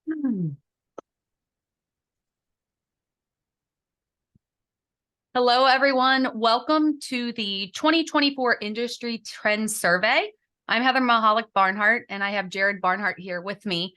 Hmm. Hello, everyone. Welcome to the 2024 Industry Trends Survey. I'm Heather Mahalik Barnhart, and I have Jared Barnhart here with me.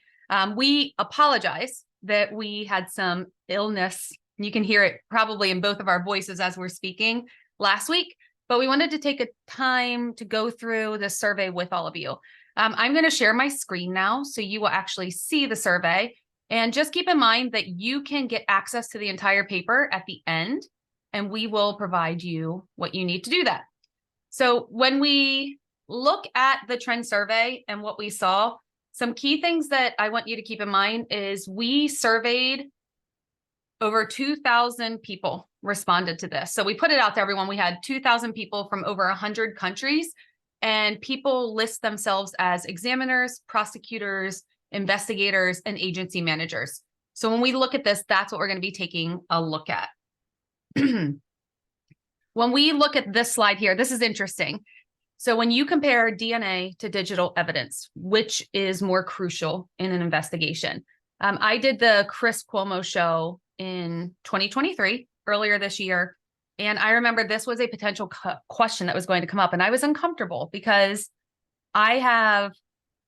We apologize that we had some illness. You can hear it probably in both of our voices as we're speaking last week, but we wanted to take a time to go through the survey with all of you. I'm going to share my screen now so you will actually see the survey. And just keep in mind that you can get access to the entire paper at the end, and we will provide you what you need to do that. So when we look at the trend survey and what we saw, some key things that I want you to keep in mind is we surveyed over 2,000 people responded to this. So we put it out to everyone. We had 2,000 people from over 100 countries, and people list themselves as examiners, prosecutors, investigators, and agency managers. So when we look at this, that's what we're going to be taking a look at. When we look at this slide here, this is interesting. So when you compare DNA to digital evidence, which is more crucial in an investigation? I did the Chris Cuomo show in 2023, earlier this year. And I remember this was a potential question that was going to come up. And I was uncomfortable because I have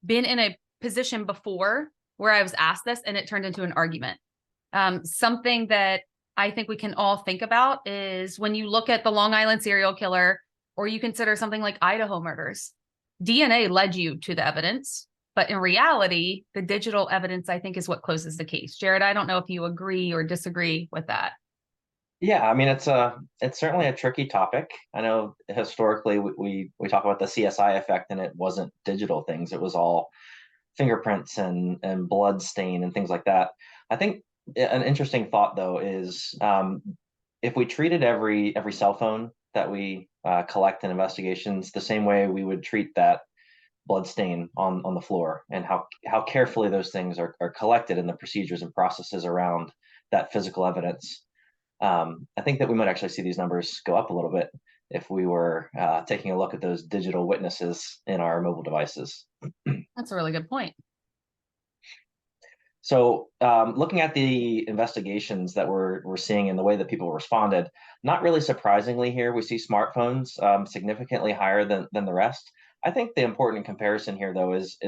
been in a position before where I was asked this and it turned into an argument. Something that I think we can all think about is when you look at the Long Island serial killer, or you consider something like Idaho murders, DNA led you to the evidence, but in reality, the digital evidence, I think, is what closes the case. Jared, I don't know if you agree or disagree with that. Yeah, I mean it's certainly a tricky topic. I know historically we talk about the CSI effect, and it wasn't digital things; it was all fingerprints and blood stain and things like that. I think an interesting thought though is if we treated every cell phone that we collect in investigations the same way we would treat that blood stain on the floor, and how carefully those things are collected in the procedures and processes around that physical evidence. I think that we might actually see these numbers go up a little bit if we were taking a look at those digital witnesses in our mobile devices. That's a really good point. So, looking at the investigations that we're seeing and the way that people responded, not really surprisingly here, we see smartphones significantly higher than the rest. I think the important comparison here, though, is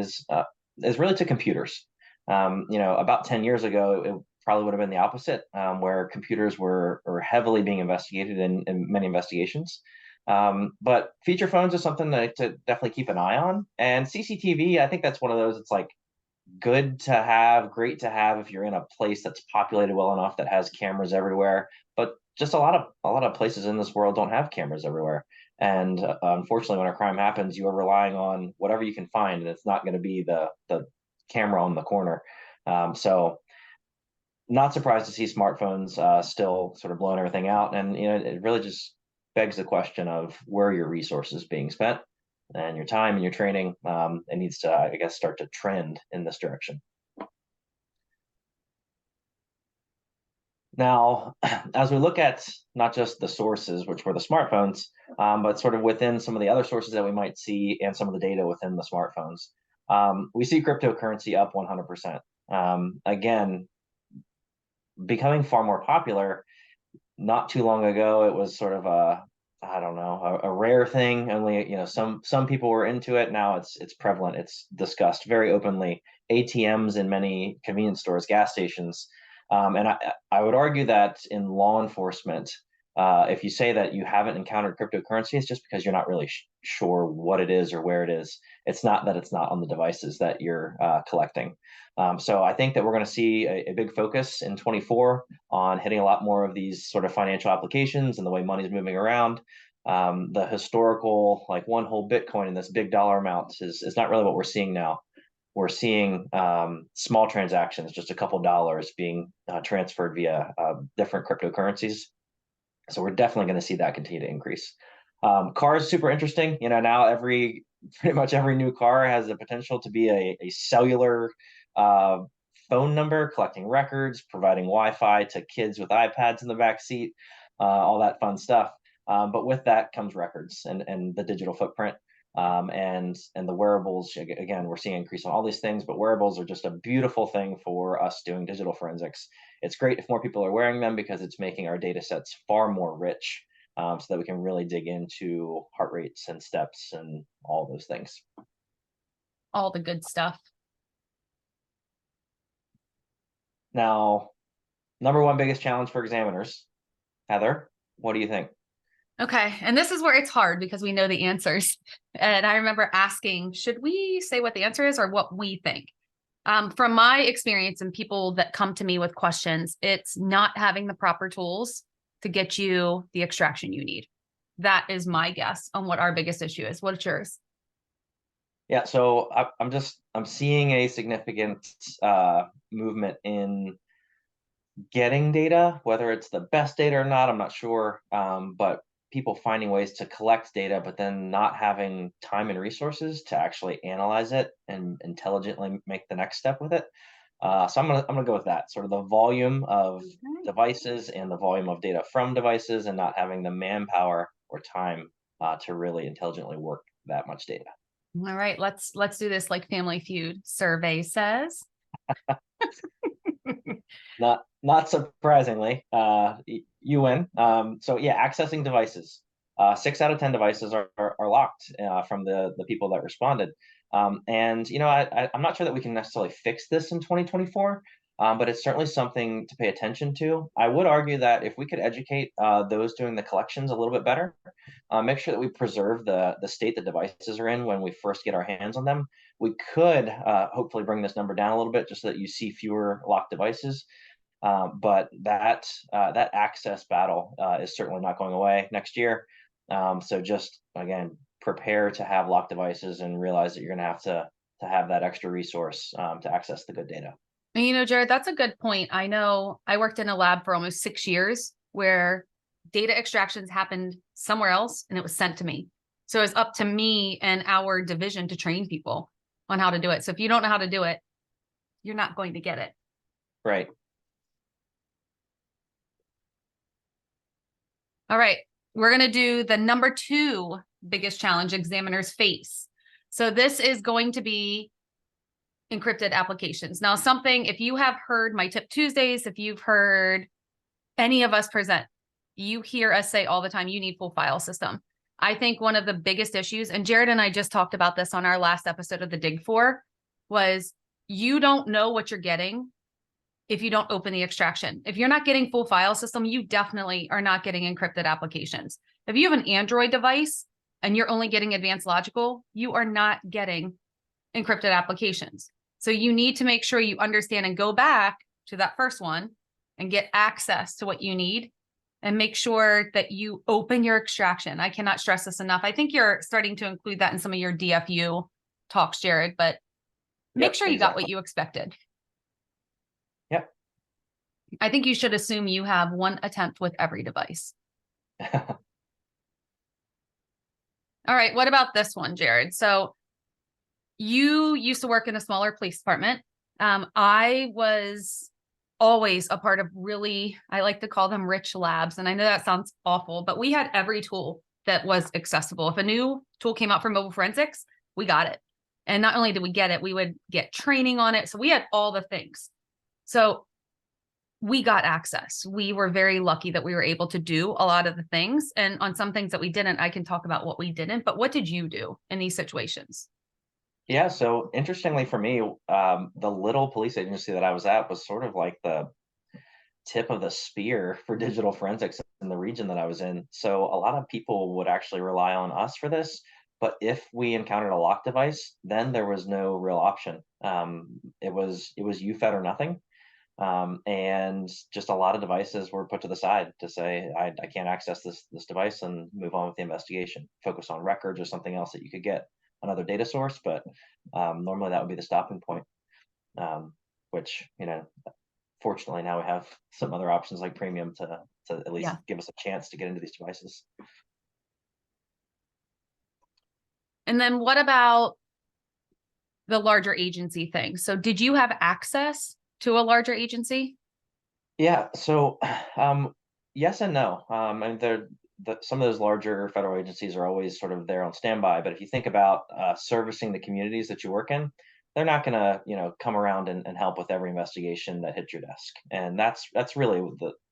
really to computers. About 10 years ago, it probably would have been the opposite, where computers were heavily being investigated in many investigations. But feature phones is something to definitely keep an eye on. And CCTV, I think that's one of those. It's like good to have, great to have if you're in a place that's populated well enough that has cameras everywhere. But just a lot of places in this world don't have cameras everywhere. And unfortunately, when a crime happens, you are relying on whatever you can find, and it's not going to be the camera on the corner. So not surprised to see smartphones still sort of blowing everything out. And it really just begs the question of where are your resources being spent, and your time and your training. It needs to, I guess, start to trend in this direction. Now, as we look at not just the sources, which were the smartphones, but sort of within some of the other sources that we might see and some of the data within the smartphones, we see cryptocurrency up 100%. Again, becoming far more popular. Not too long ago, it was sort of a, I don't know, a rare thing. Only some people were into it. Now it's prevalent. It's discussed very openly. ATMs in many convenience stores, gas stations, and I would argue that in law enforcement, if you say that you haven't encountered cryptocurrency, it's just because you're not really sure what it is or where it is. It's not that it's not on the devices that you're collecting. So I think that we're going to see a big focus in 24 on hitting a lot more of these sort of financial applications and the way money's moving around. The historical, like one whole Bitcoin in this big dollar amount is not really what we're seeing now. We're seeing small transactions, just a couple dollars being transferred via different cryptocurrencies. So we're definitely going to see that continue to increase. Cars, super interesting. Now pretty much every new car has the potential to be a cellular uh, phone number, collecting records, providing Wi-Fi to kids with iPads in the back seat, all that fun stuff. But with that comes records and the digital footprint. And the wearables, again, we're seeing an increase on all these things, but wearables are just a beautiful thing for us doing digital forensics. It's great if more people are wearing them because it's making our data sets far more rich, so that we can really dig into heart rates and steps and all those things. All the good stuff. Now, number one biggest challenge for examiners, Heather, what do you think? Okay. And this is where it's hard because we know the answers. And I remember asking, should we say what the answer is or what we think? From my experience and people that come to me with questions, it's not having the proper tools to get you the extraction you need. That is my guess on what our biggest issue is. What's yours? Yeah, so I'm seeing a significant movement in getting data, whether it's the best data or not, I'm not sure. But people finding ways to collect data, but then not having time and resources to actually analyze it and intelligently make the next step with it. So I'm gonna go with that. Sort of the volume of devices and the volume of data from devices, and not having the manpower or time to really intelligently work that much data. All right, let's do this like Family Feud survey says. Not surprisingly, you win. So yeah, accessing devices. 6 out of 10 devices are locked from the people that responded. And I'm not sure that we can necessarily fix this in 2024, but it's certainly something to pay attention to. I would argue that if we could educate those doing the collections a little bit better, make sure that we preserve the state the devices are in when we first get our hands on them, we could hopefully bring this number down a little bit just so that you see fewer locked devices. But that access battle is certainly not going away next year. So just again, prepare to have locked devices and realize that you're going to have that extra resource to access the good data. And Jared, that's a good point. I know I worked in a lab for almost 6 years where data extractions happened somewhere else and it was sent to me. So it was up to me and our division to train people on how to do it. So if you don't know how to do it, you're not going to get it. Right. All right. We're going to do the number 2 biggest challenge examiners face. So this is going to be encrypted applications. Now, if you have heard my Tip Tuesdays, if you've heard any of us present, you hear us say all the time, you need full file system. I think one of the biggest issues, and Jared and I just talked about this on our last episode of the Dig For, was you don't know what you're getting if you don't open the extraction. If you're not getting full file system, you definitely are not getting encrypted applications. If you have an Android device and you're only getting advanced logical, you are not getting encrypted applications. So you need to make sure you understand and go back to that first one and get access to what you need and make sure that you open your extraction. I cannot stress this enough. I think you're starting to include that in some of your DFU talks, Jared, but make sure you got what you expected. Yep. I think you should assume you have one attempt with every device. All right. What about this one, Jared? So you used to work in a smaller police department. I was always a part of I like to call them rich labs. And I know that sounds awful, but we had every tool that was accessible. If a new tool came out for mobile forensics, we got it. And not only did we get it, we would get training on it. So we had all the things. So we got access. We were very lucky that we were able to do a lot of the things. And on some things that we didn't, I can talk about what we didn't. But what did you do in these situations? Yeah, so interestingly for me, the little police agency that I was at was sort of like the tip of the spear for digital forensics in the region that I was in. So a lot of people would actually rely on us for this. But if we encountered a lock device, then there was no real option. It was UFED or nothing. And just a lot of devices were put to the side to say, I can't access this device, and move on with the investigation, focus on records or something else that you could get another data source. But normally that would be the stopping point, which, fortunately now we have some other options like Premium to at least give us a chance to get into these devices. And then what about the larger agency thing? So did you have access to a larger agency? Yeah, so yes and no. And some of those larger federal agencies are always sort of there on standby. But if you think about servicing the communities that you work in, they're not going to, come around and help with every investigation that hits your desk. And that's really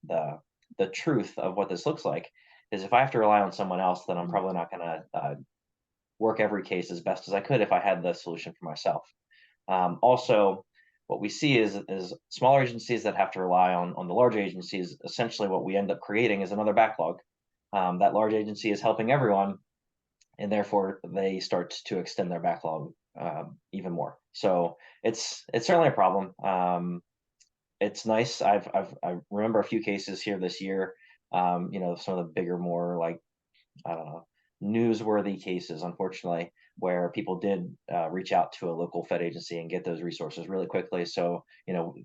the truth of what this looks like. Is if I have to rely on someone else, then I'm probably not going to work every case as best as I could if I had the solution for myself. Also, what we see is smaller agencies that have to rely on the large agencies. Essentially, what we end up creating is another backlog. That large agency is helping everyone, and therefore they start to extend their backlog even more. So it's certainly a problem. It's nice. I remember a few cases here this year. Some of the bigger, more like, I don't know, newsworthy cases, unfortunately, where people did reach out to a local Fed agency and get those resources really quickly. So,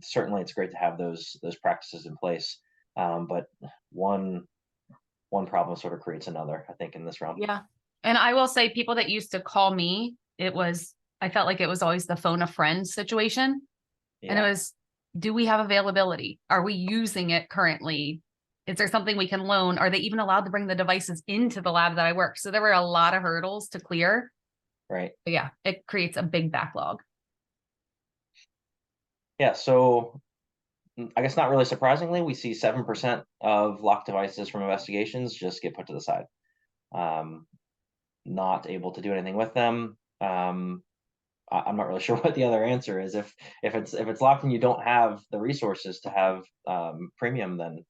certainly it's great to have those practices in place. But one problem sort of creates another, I think, in this realm. Yeah. And I will say, people that used to call me, I felt like it was always the phone a friend situation. And it Yeah. was, do we have availability? Are we using it currently? Is there something we can loan? Are they even allowed to bring the devices into the lab that I work? So there were a lot of hurdles to clear. Right. But yeah, it creates a big backlog. Yeah. So I guess not really surprisingly, we see 7% of locked devices from investigations just get put to the side. Um, Not able to do anything with them. I'm not really sure what the other answer is. If it's locked and you don't have the resources to have premium, then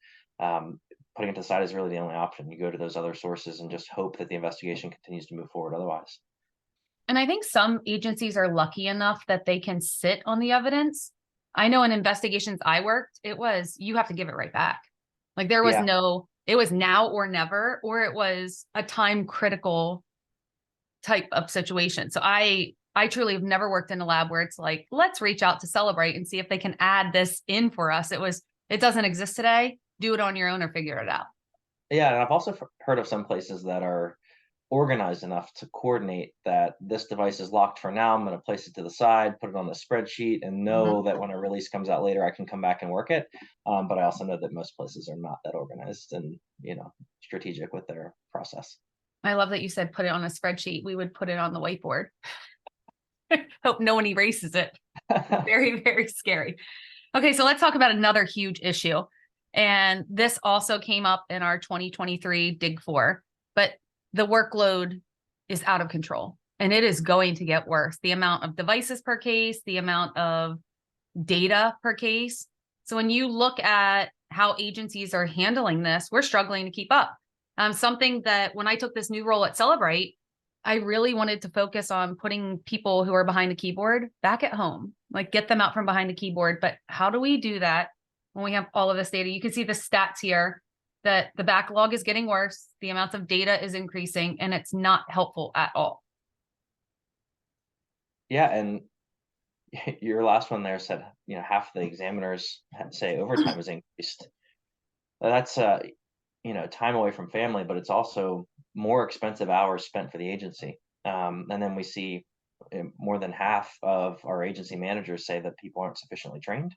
putting it to the side is really the only option. You go to those other sources and just hope that the investigation continues to move forward. Otherwise, And I think some agencies are lucky enough that they can sit on the evidence. I know in investigations I worked, you have to give it right back. Like there was yeah, it was now or never, or it was a time critical type of situation. So I truly have never worked in a lab where it's like, let's reach out to Celebrate and see if they can add this in for us. It doesn't exist today. Do it on your own or figure it out. yeah. And I've also heard of some places that are organized enough to coordinate that this device is locked for now. I'm going to place it to the side, put it on the spreadsheet, and Mhm. know that when a release comes out later, I can come back and work it. But I also know that most places are not that organized and strategic with their process. I love that you said put it on a spreadsheet. We would put it on the whiteboard. Hope no one erases it. Very, very scary. Okay, so let's talk about another huge issue. And this also came up in our 2023 Dig 4, but the workload is out of control and it is going to get worse. The amount of devices per case, the amount of data per case. So when you look at how agencies are handling this, we're struggling to keep up. Something that when I took this new role at Celebrate, I really wanted to focus on putting people who are behind the keyboard back at home, like get them out from behind the keyboard. But how do we do that when we have all of this data? You can see the stats here that the backlog is getting worse, the amounts of data is increasing, and it's not helpful at all. Yeah, and your last one there said, half the examiners say overtime is increased. That's time away from family, but it's also more expensive hours spent for the agency. And then we see more than half of our agency managers say that people aren't sufficiently trained.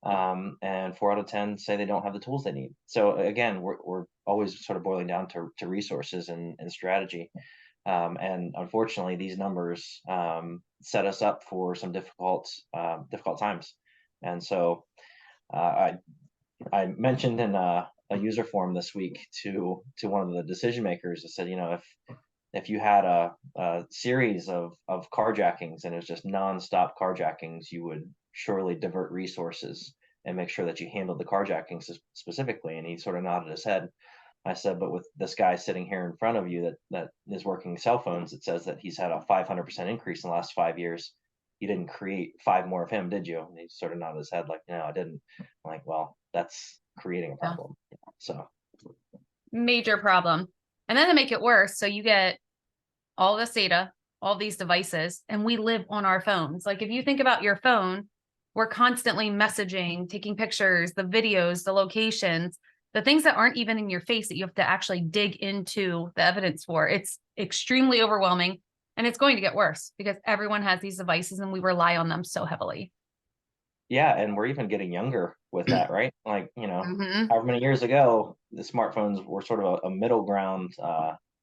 And 4 out of 10 say they don't have the tools they need. So again, we're always sort of boiling down to resources and strategy. And unfortunately, these numbers set us up for some difficult times. And so I mentioned in a user forum this week to one of the decision makers. I said, if you had a series of carjackings and it was just nonstop carjackings, you would surely divert resources and make sure that you handled the carjackings specifically. And he sort of nodded his head. I said, but with this guy sitting here in front of you that is working cell phones, it says that he's had a 500% increase in the last 5 years. You didn't create 5 more of him, did you? And he sort of nodded his head like, no, I didn't. I'm like, well, that's creating a Yeah. problem. So Major problem. And then to make it worse, so you get all this data, all these devices, and we live on our phones. Like if you think about your phone, we're constantly messaging, taking pictures, the videos, the locations, the things that aren't even in your face that you have to actually dig into the evidence for. It's extremely overwhelming and it's going to get worse because everyone has these devices and we rely on them so heavily. Yeah, and we're even getting younger with that, right? Like, Mhm. however many years ago, the smartphones were sort of a middle ground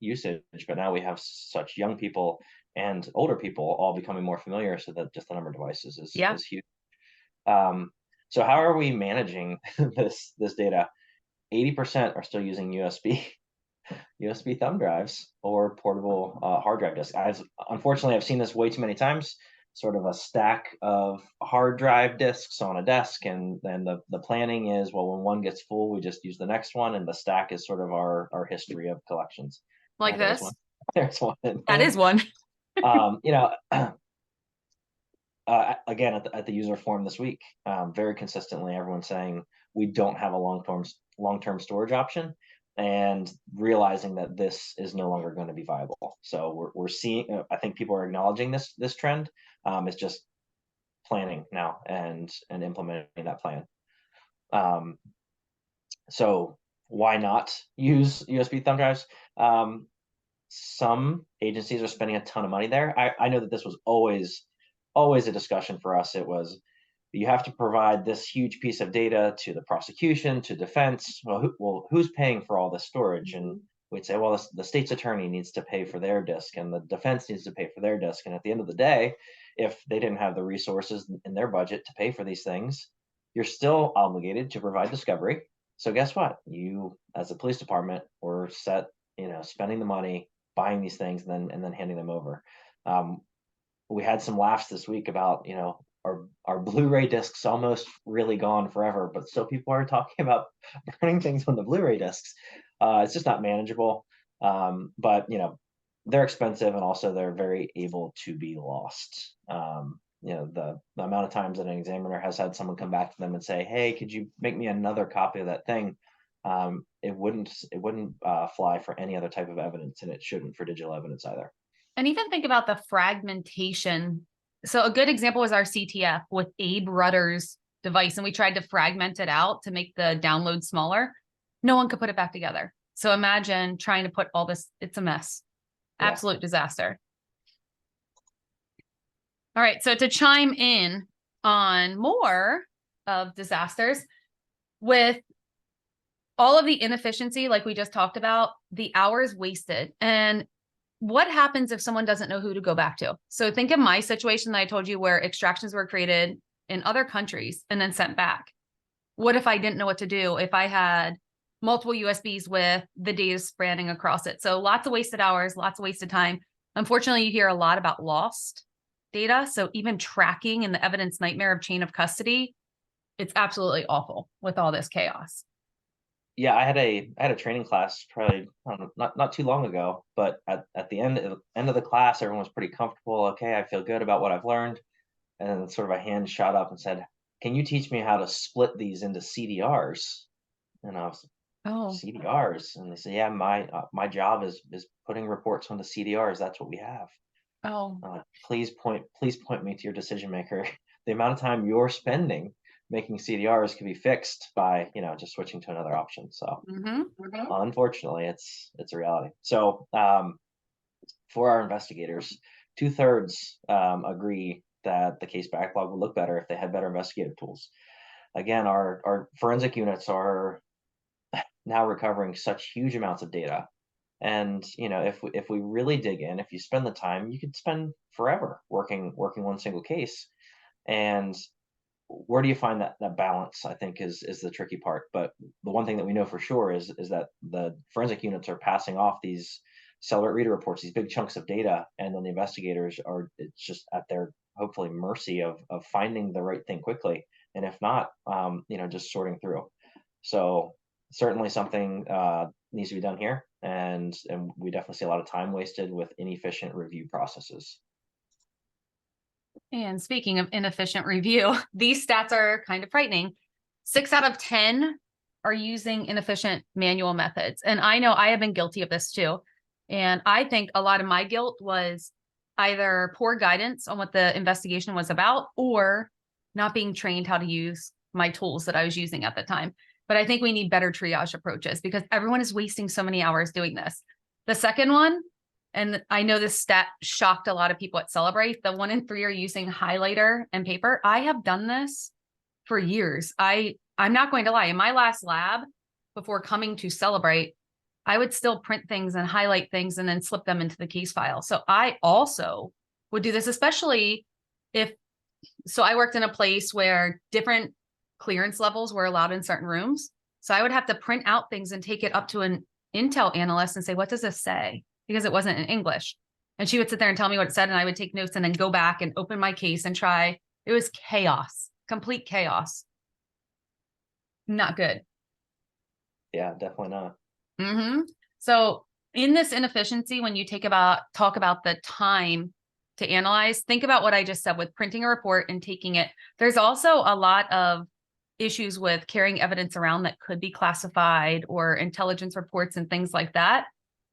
usage, but now we have such young people and older people all becoming more familiar, so that just the number of devices Yeah. is huge. Um, so how are we managing this data? 80% are still using USB thumb drives or portable hard drive disks. Unfortunately, I've seen this way too many times. Sort of a stack of hard drive disks on a desk, and then the planning is, well, when one gets full, we just use the next one, and the stack is sort of our history of collections. Like There's one. this. There's one. That is one. Um, you know, again at the user forum this week, very consistently, everyone's saying we don't have a long-term storage option, and realizing that this is no longer going to be viable. So we're seeing. I think people are acknowledging this trend. It's just planning now and implementing that plan. Um, so why not use USB thumb drives? Some agencies are spending a ton of money there. I know that this was always a discussion for us. It was, you have to provide this huge piece of data to the prosecution, to defense. Well, who's paying for all this storage? And we'd say, well, the state's attorney needs to pay for their disk, and the defense needs to pay for their disk. And at the end of the day, if they didn't have the resources in their budget to pay for these things, you're still obligated to provide discovery. So guess what? You, as a police department, were set, spending the money, buying these things, and then handing them over. Um, we had some laughs this week about, our Blu-ray discs almost really gone forever, but still people are talking about burning things on the Blu-ray discs. It's just not manageable. But they're expensive, and also they're very able to be lost. The amount of times that an examiner has had someone come back to them and say, "Hey, could you make me another copy of that thing?" It wouldn't fly for any other type of evidence, and it shouldn't for digital evidence either. And even think about the fragmentation. So a good example was our CTF with Abe Rudder's device, and we tried to fragment it out to make the download smaller. No one could put it back together. So imagine trying to put all this, it's a mess. Yeah. Absolute disaster. All right, so to chime in on more of disasters, with all of the inefficiency, like we just talked about, the hours wasted, and what happens if someone doesn't know who to go back to? So think of my situation that I told you, where extractions were created in other countries and then sent back. What if I didn't know what to do? If I had multiple USBs with the data spanning across it? So lots of wasted hours, lots of wasted time. Unfortunately, you hear a lot about lost data. So even tracking and the evidence nightmare of chain of custody, it's absolutely awful with all this chaos. Yeah, I had a training class probably, I don't know, not too long ago, but at the end of the class, everyone was pretty comfortable. Okay, I feel good about what I've learned. And then sort of a hand shot up and said, "Can you teach me how to split these into CDRs?" And I was, Oh, CDRs, and they said, "Yeah, my job is putting reports onto CDRs. That's what we have." oh, Please point me to your decision maker. The amount of time you're spending making CDRs can be fixed by, just switching to another option. So unfortunately, it's a reality. So for our investigators, 2/3 agree that the case backlog would look better if they had better investigative tools. Again, our forensic units are now recovering such huge amounts of data. And if we really dig in, if you spend the time, you could spend forever working one single case. And where do you find that balance? I think is the tricky part. But the one thing that we know for sure is that the forensic units are passing off these cellular reader reports, these big chunks of data, and then the investigators are, it's just at their, hopefully, mercy of finding the right thing quickly, and if not, just sorting through. So certainly something needs to be done here, and we definitely see a lot of time wasted with inefficient review processes. and speaking of inefficient review, these stats are kind of frightening. 6 out of 10 are using inefficient manual methods. And I know I have been guilty of this too. And I think a lot of my guilt was either poor guidance on what the investigation was about, or not being trained how to use my tools that I was using at the time. But I think we need better triage approaches, because everyone is wasting so many hours doing this. The second one, and I know this stat shocked a lot of people at Celebrate, the 1 in 3 are using highlighter and paper. I have done this for years. I'm not going to lie. In my last lab, before coming to Celebrate, I would still print things and highlight things and then slip them into the case file. So I also would do this, especially if, so I worked in a place where different clearance levels were allowed in certain rooms. So I would have to print out things and take it up to an Intel analyst and say, what does this say? Because it wasn't in English. And she would sit there and tell me what it said, and I would take notes and then go back and open my case and try. It was chaos, complete chaos. Not good. Yeah, definitely not. So in this inefficiency, when you talk about the time to analyze, think about what I just said with printing a report and taking it. There's also a lot of issues with carrying evidence around that could be classified, or intelligence reports and things like that.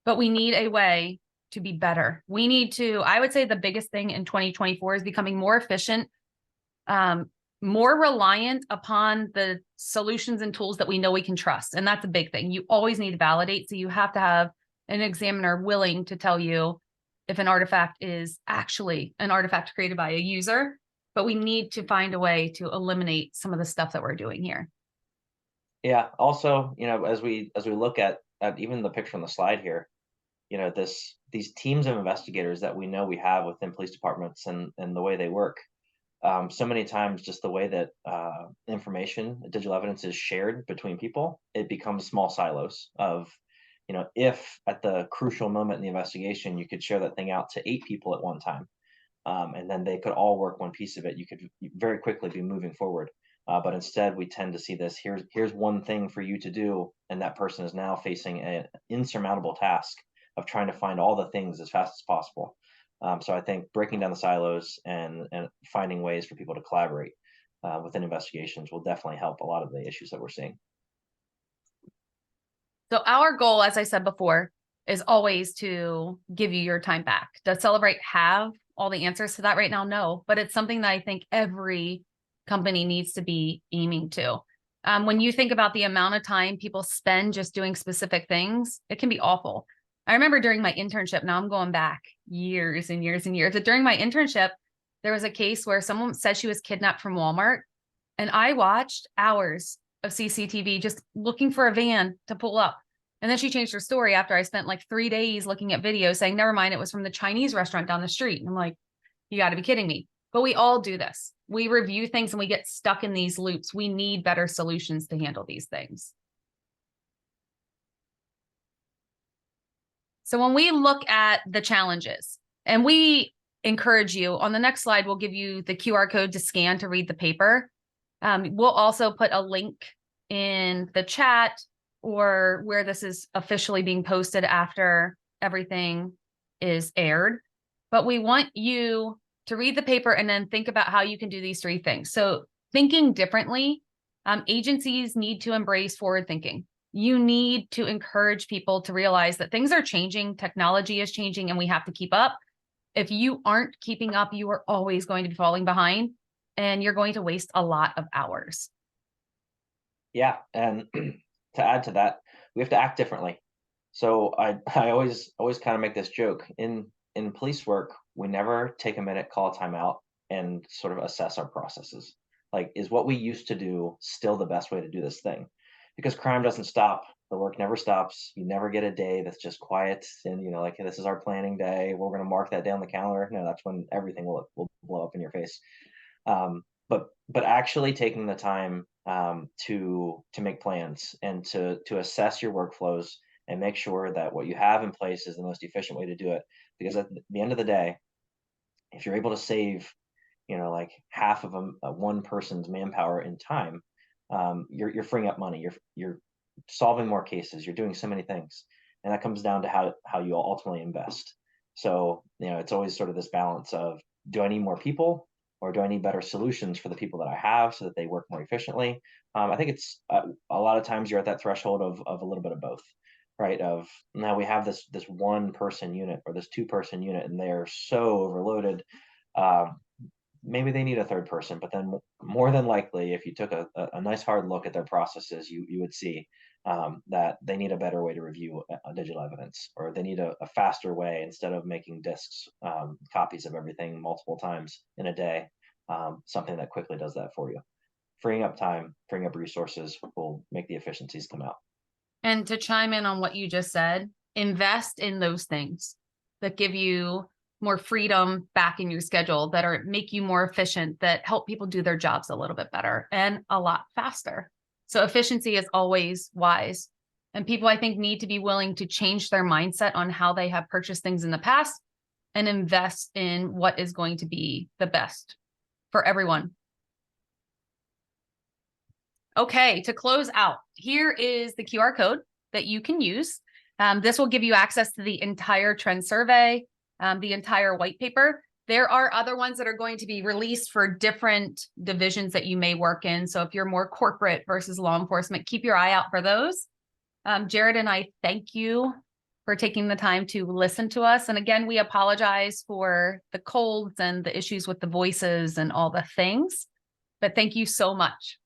But we need a way to be better. We need to, I would say the biggest thing in 2024 is becoming more efficient, more reliant upon the solutions and tools that we know we can trust. And that's a big thing. You always need to validate. So you have to have an examiner willing to tell you if an artifact is actually an artifact created by a user, but we need to find a way to eliminate some of the stuff that we're doing here. Yeah. Also, as we look at even the picture on the slide here, these teams of investigators that we know we have within police departments and the way they work. So many times, just the way that information, digital evidence is shared between people, it becomes small silos of, if at the crucial moment in the investigation, you could share that thing out to 8 people at one time, and then they could all work one piece of it, you could very quickly be moving forward. But instead, we tend to see this, here's one thing for you to do, and that person is now facing an insurmountable task of trying to find all the things as fast as possible. So I think breaking down the silos and finding ways for people to collaborate within investigations will definitely help a lot of the issues that we're seeing. So our goal, as I said before, is always to give you your time back. Does Celebrate have all the answers to that right now? No, but it's something that I think every company needs to be aiming to. When you think about the amount of time people spend just doing specific things, it can be awful. I remember during my internship, now I'm going back years and years and years, but during my internship, there was a case where someone said she was kidnapped from Walmart, and I watched hours of CCTV just looking for a van to pull up. And then she changed her story after I spent like 3 days looking at videos saying, never mind, it was from the Chinese restaurant down the street. And I'm like, you got to be kidding me. But we all do this. We review things and we get stuck in these loops. We need better solutions to handle these things. So when we look at the challenges, and we encourage you, on the next slide, we'll give you the QR code to scan to read the paper. We'll also put a link in the chat or where this is officially being posted after everything is aired. But we want you to read the paper and then think about how you can do these 3 things. So thinking differently, agencies need to embrace forward thinking. You need to encourage people to realize that things are changing, technology is changing, and we have to keep up. If you aren't keeping up, you are always going to be falling behind, and you're going to waste a lot of hours. Yeah, and to add to that, we have to act differently. So I always kind of make this joke in police work. We never take a minute, call a timeout, and sort of assess our processes. Like, is what we used to do still the best way to do this thing? Because crime doesn't stop. The work never stops. You never get a day that's just quiet and like, hey, this is our planning day, we're going to mark that down the calendar. No, that's when everything will blow up in your face. But actually taking the time to make plans and to assess your workflows and make sure that what you have in place is the most efficient way to do it. Because at the end of the day, if you're able to save, like half of one person's manpower in time, you're freeing up money. You're solving more cases. You're doing so many things, and that comes down to how you ultimately invest. So it's always sort of this balance of, do I need more people, or do I need better solutions for the people that I have so that they work more efficiently? I think it's a lot of times you're at that threshold of a little bit of both, right? Of now we have this 1-person unit or this 2-person unit, and they're so overloaded. Maybe they need a 3rd person, but then more than likely, if you took a nice hard look at their processes, you would see that they need a better way to review digital evidence, or they need a faster way, instead of making disks, copies of everything multiple times in a day, something that quickly does that for you. freeing up time, freeing up resources will make the efficiencies come out. And to chime in on what you just said, invest in those things that give you more freedom back in your schedule, that are make you more efficient, that help people do their jobs a little bit better and a lot faster. So efficiency is always wise. And people, I think, need to be willing to change their mindset on how they have purchased things in the past and invest in what is going to be the best for everyone. Okay, to close out, here is the QR code that you can use. This will give you access to the entire trend survey, the entire white paper. There are other ones that are going to be released for different divisions that you may work in. So if you're more corporate versus law enforcement, keep your eye out for those. Jared and I thank you for taking the time to listen to us. And again, we apologize for the colds and the issues with the voices and all the things, but thank you so much.